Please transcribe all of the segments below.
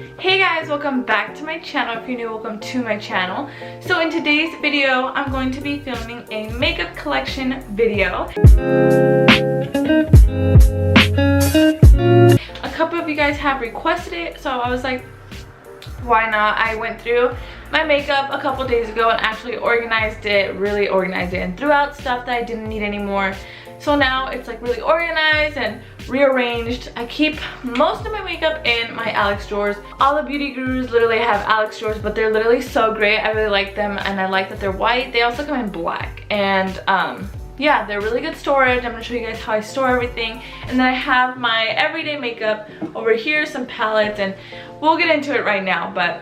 Hey guys, welcome back to my channel. If you're new, welcome to my channel. So in today's video, I'm going to be filming a makeup collection video. A couple of you guys have requested it, so I was like, why not? I went through my makeup a couple days ago and actually really organized it and threw out stuff that I didn't need anymore. So now it's like really organized and rearranged. I keep most of my makeup in my Alex drawers. All the beauty gurus literally have Alex drawers, but they're literally so great. I really like them, and I like that they're white. They also come in black, and yeah, they're really good storage. I'm gonna show you guys how I store everything. And then I have my everyday makeup over here, some palettes, and we'll get into it right now. But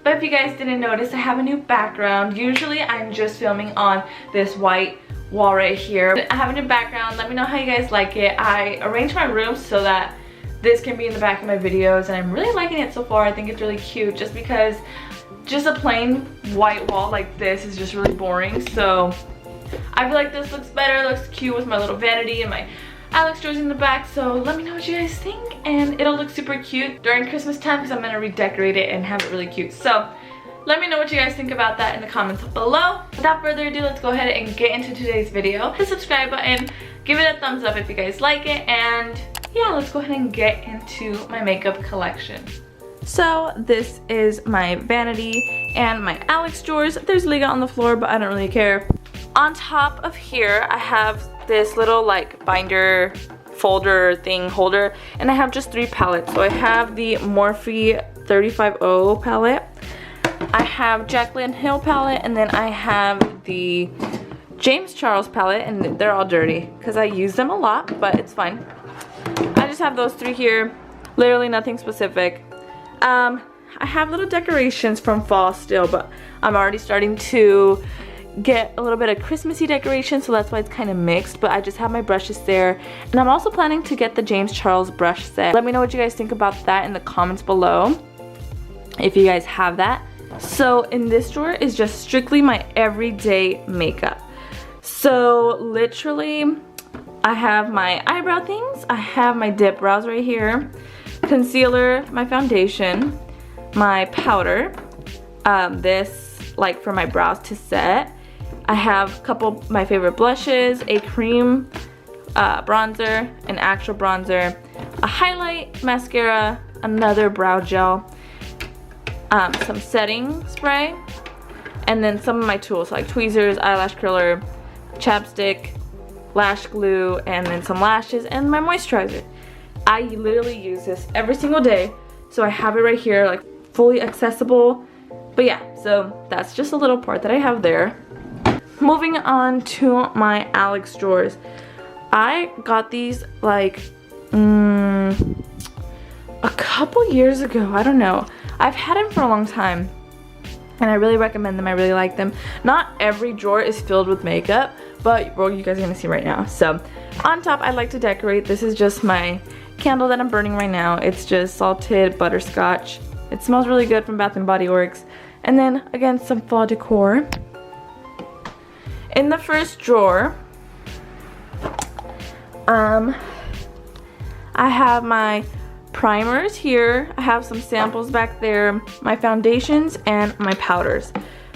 if you guys didn't notice, I have a new background. Usually I'm just filming on this white wall right here. I have a new background. Let me know how you guys like it. I arranged my room so that this can be in the back of my videos, and I'm really liking it so far. I think it's really cute just because just a plain white wall like this is just really boring. So I feel like this looks better, looks cute with my little vanity and my Alex drawers in the back. So let me know what you guys think, and it'll look super cute during Christmas time because I'm gonna redecorate it and have it really cute. So let me know what you guys think about that in the comments below. Without further ado, let's go ahead and get into today's video. Hit the subscribe button, give it a thumbs up if you guys like it, and yeah, let's go ahead and get into my makeup collection. So this is my vanity and my Alex drawers. There's Liga on the floor, but I don't really care. On top of here, I have this little like binder folder thing holder, and I have just 3 palettes. So I have the Morphe 350 palette, I have Jaclyn Hill palette, and then I have the James Charles palette, and they're all dirty because I use them a lot, but it's fine. I just have those 3 here, literally nothing specific. I have little decorations from fall still, but I'm already starting to get a little bit of Christmassy decoration, so that's why it's kind of mixed. But I just have my brushes there, and I'm also planning to get the James Charles brush set. Let me know what you guys think about that in the comments below if you guys have that. So in this drawer is just strictly my everyday makeup. So literally I have my eyebrow things, I have my dip brows right here, concealer, my foundation, my powder, this like for my brows to set. I have a couple of my favorite blushes, a cream bronzer, an actual bronzer, a highlight, mascara, another brow gel, some setting spray, and then some of my tools like tweezers, eyelash curler, chapstick, lash glue, and then some lashes, and my moisturizer. I literally use this every single day, so I have it right here, like fully accessible. But yeah, so that's just a little part that I have there. Moving on to my Alex drawers. I got these like a couple years ago, I don't know. I've had them for a long time, and I really recommend them. I really like them. Not every drawer is filled with makeup, but well, you guys are gonna see right now. So on top, I like to decorate. This is just my candle that I'm burning right now. It's just salted butterscotch. It smells really good from Bath & Body Works. And then again, some fall decor. In the first drawer, I have my primers here. I have some samples back there, my foundations, and my powders.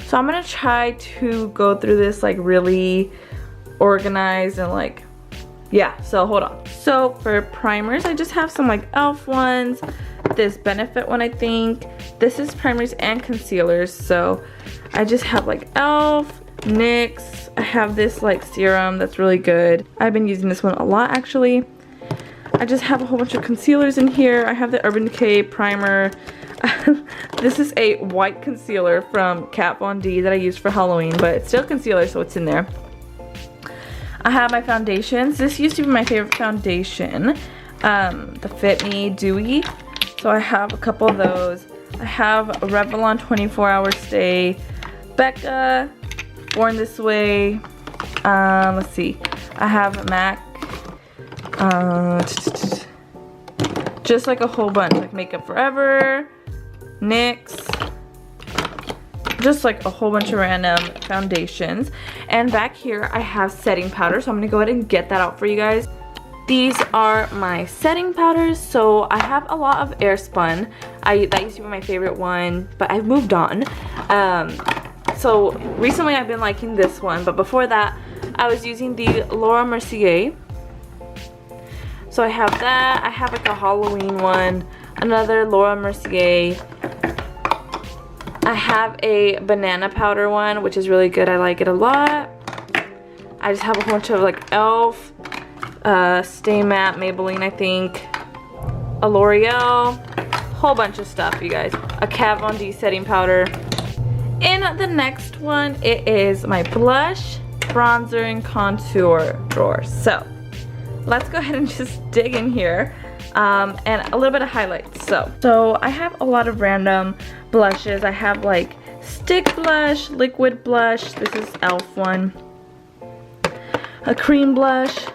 So I'm gonna try to go through this like really organized and like, yeah, so hold on. So for primers, I just have some like e.l.f. ones, this Benefit one I think. This is primers and concealers, so I just have like e.l.f., NYX. I have this like serum that's really good. I've been using this one a lot actually. I just have a whole bunch of concealers in here. I have the Urban Decay primer. This is a white concealer from Kat Von D that I used for Halloween, but it's still concealer, so it's in there. I have my foundations. This used to be my favorite foundation, the Fit Me Dewy. So I have a couple of those. I have a Revlon 24-hour stay, Becca, Born This Way. Let's see. I have MAC. Just like a whole bunch, like Makeup Forever, NYX, just like a whole bunch of random foundations. And back here I have setting powder, so I'm gonna go ahead and get that out for you guys. These are my setting powders. So I have a lot of Airspun. That used to be my favorite one, but I've moved on. So recently I've been liking this one, but before that I was using the Laura Mercier. So I have that. I have like a Halloween one, another Laura Mercier. I have a banana powder one, which is really good. I like it a lot. I just have a bunch of like e.l.f., Stay Matte, Maybelline, I think, a L'Oreal, whole bunch of stuff, you guys. A Kat Von D setting powder. In the next one, it is my blush, bronzer, and contour drawer. So let's go ahead and just dig in here. And a little bit of highlights. So I have a lot of random blushes. I have like stick blush, liquid blush. This is e.l.f. one. A cream blush.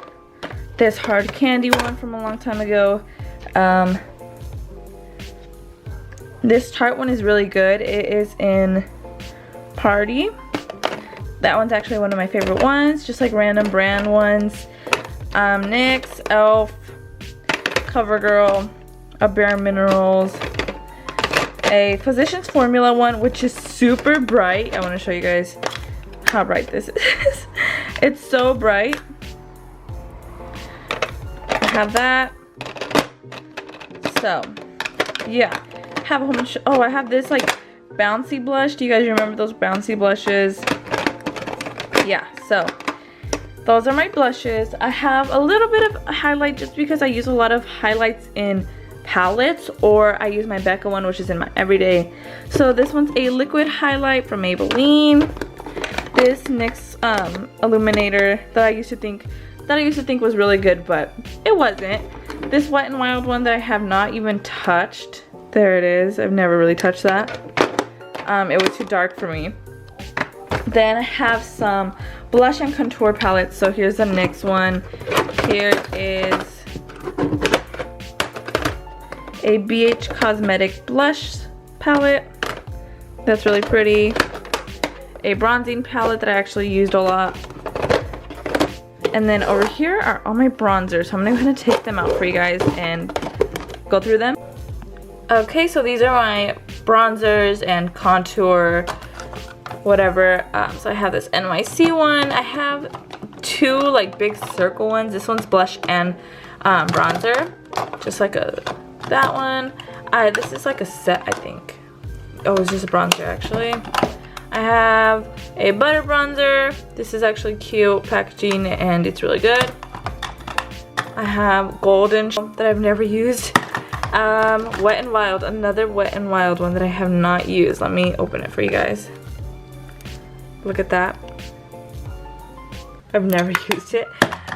This hard candy one from a long time ago. This Tarte one is really good. It is in Party. That one's actually one of my favorite ones. Just like random brand ones. NYX, e.l.f., CoverGirl, a Bare Minerals, a Physicians Formula one, which is super bright. I want to show you guys how bright this is. It's so bright. I have that. So yeah, have a whole bunch. Oh, I have this like bouncy blush. Do you guys remember those bouncy blushes? Yeah, so those are my blushes. I have a little bit of highlight just because I use a lot of highlights in palettes, or I use my Becca one, which is in my everyday. So this one's a liquid highlight from Maybelline. This NYX illuminator that I used to think was really good, but it wasn't. This Wet n Wild one that I have not even touched. There it is. I've never really touched that. It was too dark for me. Then I have some blush and contour palettes. So here's the NYX one. Here is a BH Cosmetic blush palette. That's really pretty. A bronzing palette that I actually used a lot. And then over here are all my bronzers. So I'm gonna take them out for you guys and go through them. Okay, so these are my bronzers and contour whatever. So I have this NYC one. I have two like big circle ones. This one's blush and bronzer, just like that one. This is like a set, I think. Oh, it's just a bronzer actually. I have a butter bronzer. This is actually cute packaging and it's really good. I have golden that I've never used. Wet n Wild, another Wet n Wild one that I have not used. Let me open it for you guys. Look at that. I've never used it,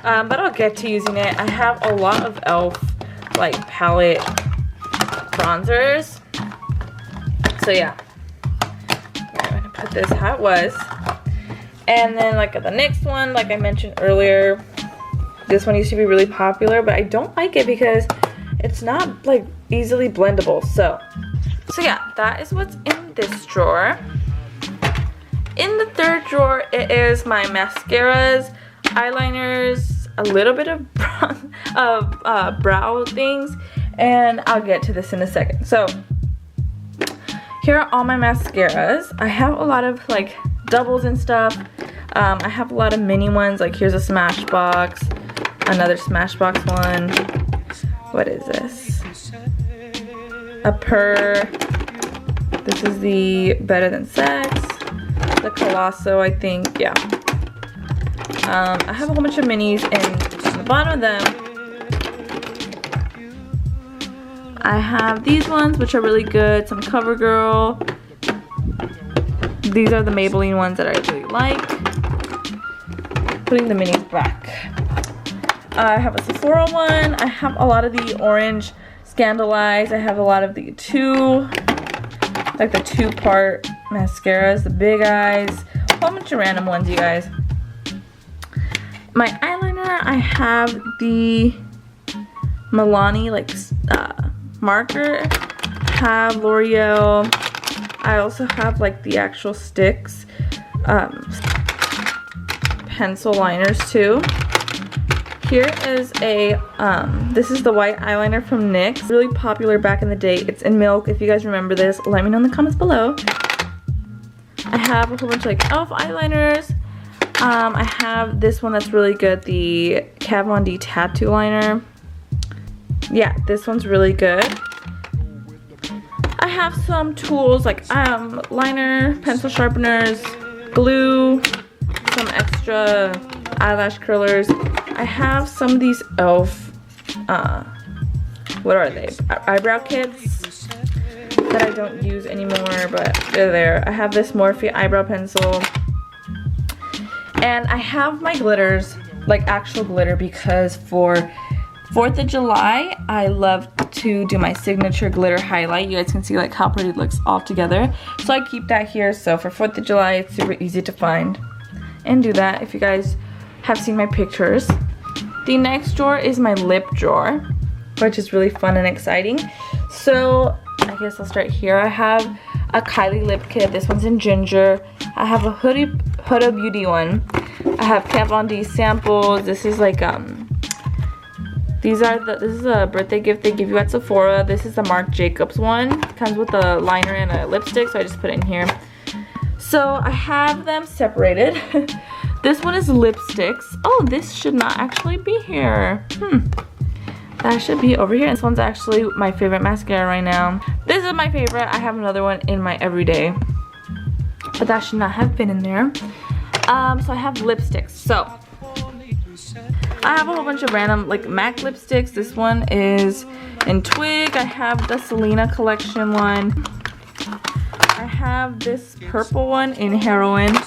but I'll get to using it. I have a lot of e.l.f. like palette bronzers. So yeah, I'm gonna put this how it was. And then like the next one, like I mentioned earlier, this one used to be really popular, but I don't like it because it's not like easily blendable. So yeah, that is what's in this drawer. In the third drawer, it is my mascaras, eyeliners, a little bit of brow things, and I'll get to this in a second. So here are all my mascaras. I have a lot of like doubles and stuff. I have a lot of mini ones, like here's a Smashbox, another Smashbox one. What is this? A Purr. This is the Better Than Sex. The Colosso, I think, yeah. I have a whole bunch of minis, and on the bottom of them, I have these ones, which are really good. Some CoverGirl. These are the Maybelline ones that I really like. Putting the minis back. I have a Sephora one. I have a lot of the orange Scandalize. I have a lot of the like the two-part mascaras, the big eyes, a whole bunch of random ones, you guys. My eyeliner, I have the Milani like marker. I have L'Oreal. I also have like the actual sticks, pencil liners too. Here is a, this is the white eyeliner from NYX. Really popular back in the day. It's in Milk. If you guys remember this, let me know in the comments below. I have a whole bunch of like e.l.f. eyeliners. I have this one that's really good, the Kat Von D tattoo liner. Yeah, this one's really good. I have some tools like liner, pencil sharpeners, glue, some extra eyelash curlers. I have some of these e.l.f. What are they? Eyebrow kits that I don't use anymore, but they're there. I have this Morphe eyebrow pencil. And I have my glitters, like actual glitter, because for 4th of July, I love to do my signature glitter highlight. You guys can see like how pretty it looks all together. So I keep that here. So for 4th of July, it's super easy to find and do that if you guys have seen my pictures. The next drawer is my lip drawer, which is really fun and exciting. So I guess I'll start here. I have a Kylie lip kit. This one's in ginger. I have a Huda Beauty one. I have Kat Von D samples. This is like this is a birthday gift they give you at Sephora. This is the Marc Jacobs one. It comes with a liner and a lipstick, so I just put it in here. So I have them separated. This one is lipsticks. Oh, this should not actually be here. That should be over here. This one's actually my favorite mascara right now. This is my favorite. I have another one in my everyday, but that should not have been in there. So I have lipsticks. So I have a whole bunch of random like MAC lipsticks. This one is in Twig. I have the Selena collection one. I have this purple one in Heroin.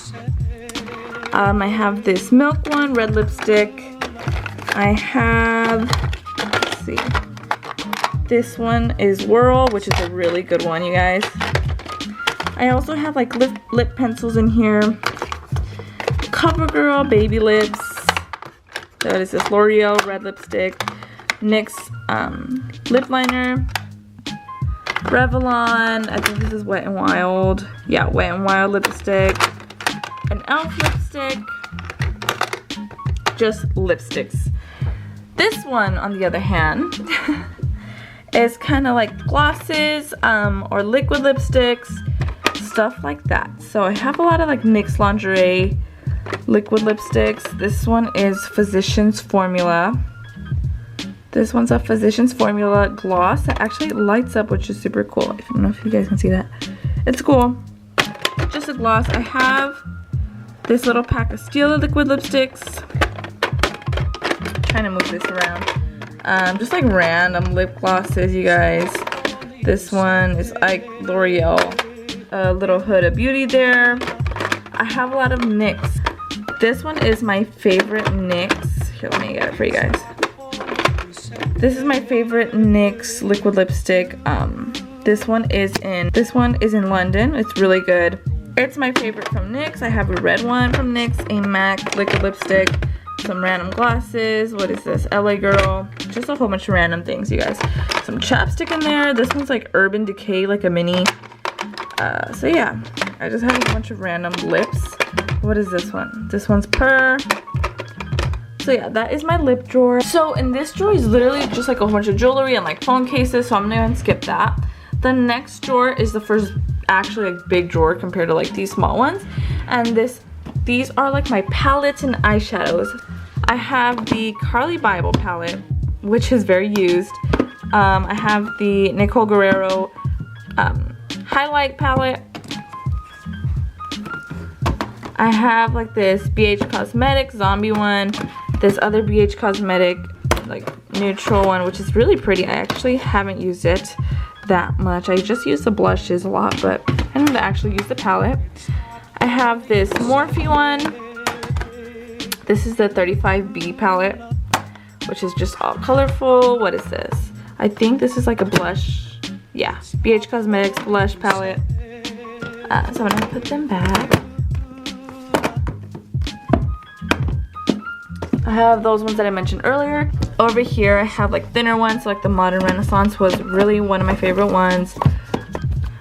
I have this Milk one, red lipstick. I have, let's see, this one is Whirl, which is a really good one, you guys. I also have like lip pencils in here. CoverGirl Baby Lips. That is this L'Oreal red lipstick. NYX lip liner. Revlon, I think this is Wet n Wild. Yeah, Wet n Wild lipstick. An e.l.f. lipstick. Just lipsticks. This one, on the other hand, is kind of like glosses or liquid lipsticks, stuff like that. So I have a lot of like NYX lingerie liquid lipsticks. This one is Physicians Formula. This one's a Physicians Formula gloss that actually lights up, which is super cool. I don't know if you guys can see that. It's cool. Just a gloss. I have this little pack of Stila liquid lipsticks. I'm trying to move this around. Just like random lip glosses, you guys. This one is like L'Oreal. A little Huda Beauty there. I have a lot of NYX. This one is my favorite NYX. Here, let me get it for you guys. This is my favorite NYX liquid lipstick. This one is in London. It's really good. It's my favorite from NYX. I have a red one from NYX, a MAC liquid lipstick, some random glosses. What is this? LA Girl. Just a whole bunch of random things, you guys. Some chapstick in there. This one's like Urban Decay, like a mini. So yeah, I just have a bunch of random lips. What is this one? This one's Purr. So yeah, that is my lip drawer. So in this drawer is literally just like a whole bunch of jewelry and like phone cases, so I'm gonna skip that. The next drawer is the first actually like big drawer compared to like these small ones. And these are like my palettes and eyeshadows. I have the Carly Bible palette, which is very used. I have the Nicole Guerrero highlight palette. I have like this BH Cosmetics zombie one, this other BH Cosmetic like neutral one, which is really pretty. I actually haven't used it that much. I just use the blushes a lot, but I don't actually use the palette. I have this Morphe one. This is the 35B palette, which is just all colorful. What is this? I think this is like a blush. Yeah, BH Cosmetics blush palette. So I'm gonna put them back. I have those ones that I mentioned earlier. Over here I have like thinner ones, so like the Modern Renaissance was really one of my favorite ones.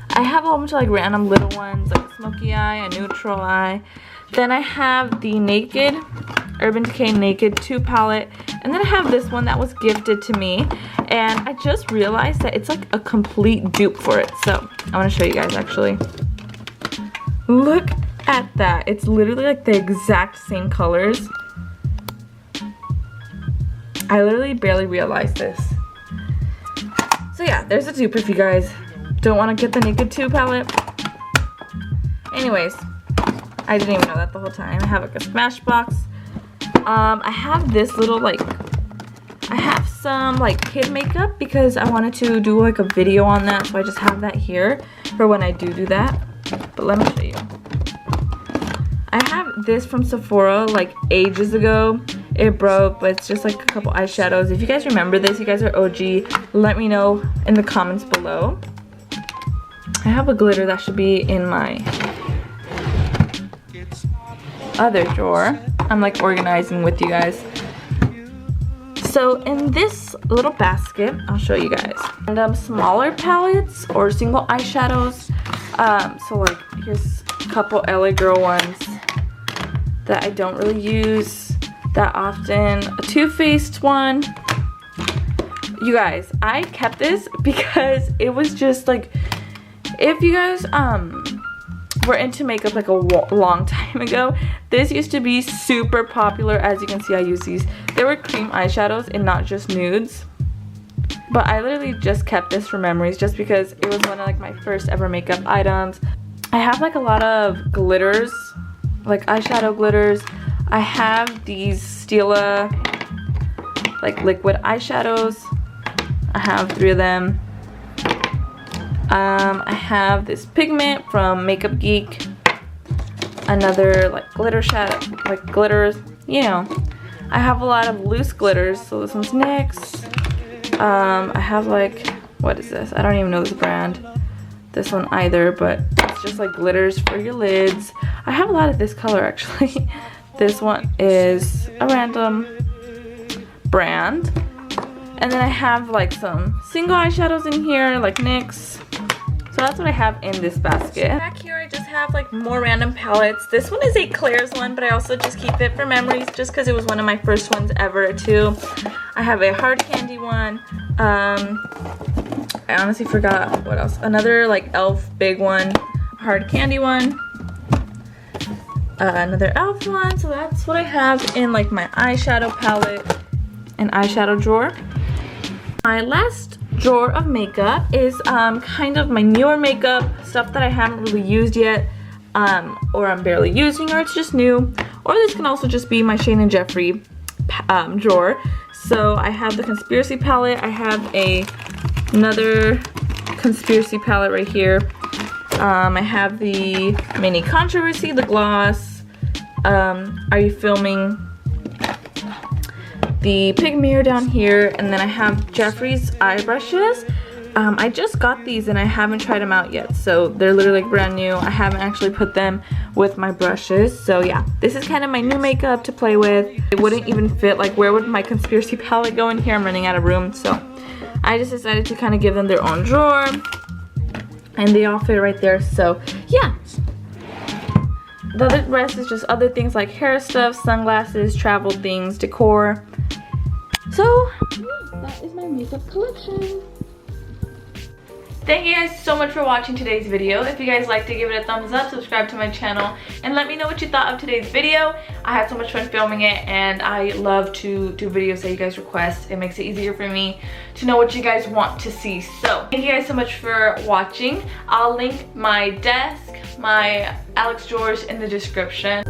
I have a whole bunch of like random little ones, like a smoky eye, a neutral eye. Then I have the Naked Urban Decay Naked 2 palette. And then I have this one that was gifted to me. And I just realized that it's like a complete dupe for it. So I want to show you guys actually. Look at that. It's literally like the exact same colors. I literally barely realized this. So yeah, there's a dupe if you guys don't want to get the Naked 2 palette. Anyways, I didn't even know that the whole time. I have like a Smashbox. I have this little like, I have some like kid makeup because I wanted to do like a video on that. So I just have that here for when I do that. But let me show you. I have this from Sephora like ages ago. It broke, but it's just like a couple eyeshadows. If you guys remember this, you guys are OG, let me know in the comments below. I have a glitter that should be in my other drawer. I'm like organizing with you guys. So in this little basket, I'll show you guys. And smaller palettes or single eyeshadows. So like here's a couple LA Girl ones that I don't really use that often. A Too Faced one. You guys, I kept this because it was just like, if you guys were into makeup like a long time ago, this used to be super popular. As you can see, I use these. They were cream eyeshadows and not just nudes. But I literally just kept this for memories just because it was one of like my first ever makeup items. I have like a lot of glitters, like eyeshadow glitters. I have these Stila like liquid eyeshadows. I have 3 of them. I have this pigment from Makeup Geek. Another like glitter shadow, like glitters, you know. I have a lot of loose glitters, so this one's NYX. I have like, what is this? I don't even know this brand. This one either, but it's just like glitters for your lids. I have a lot of this color actually. This one is a random brand. And then I have like some single eyeshadows in here, like NYX. So that's what I have in this basket. Back here I just have like more random palettes. This one is a Claire's one, but I also just keep it for memories just because it was one of my first ones ever too. I have a hard candy one. I honestly forgot what else. Another like e.l.f. big one, hard candy one. Another e.l.f. one. So that's what I have in like my eyeshadow palette and eyeshadow drawer. My last drawer of makeup is kind of my newer makeup, stuff that I haven't really used yet, or I'm barely using, or it's just new. Or this can also just be my Shane and Jeffree drawer. So I have the Conspiracy palette. I have another Conspiracy palette right here. I have the Mini Controversy, the gloss. Are You Filming? The Pig Mirror down here, and then I have Jeffree's eye brushes. I just got these and I haven't tried them out yet, so they're literally like brand new. I haven't actually put them with my brushes, so yeah, this is kind of my new makeup to play with. It wouldn't even fit, like where would my Conspiracy palette go in here? I'm running out of room, so I just decided to kind of give them their own drawer, and they all fit right there. So yeah, the other rest is just other things like hair stuff, sunglasses, travel things, decor. So yeah, that is my makeup collection. Thank you guys so much for watching today's video. If you guys liked it, give it a thumbs up, subscribe to my channel, and let me know what you thought of today's video. I had so much fun filming it, and I love to do videos that you guys request. It makes it easier for me to know what you guys want to see. So thank you guys so much for watching. I'll link my desk, my Alex drawers in the description.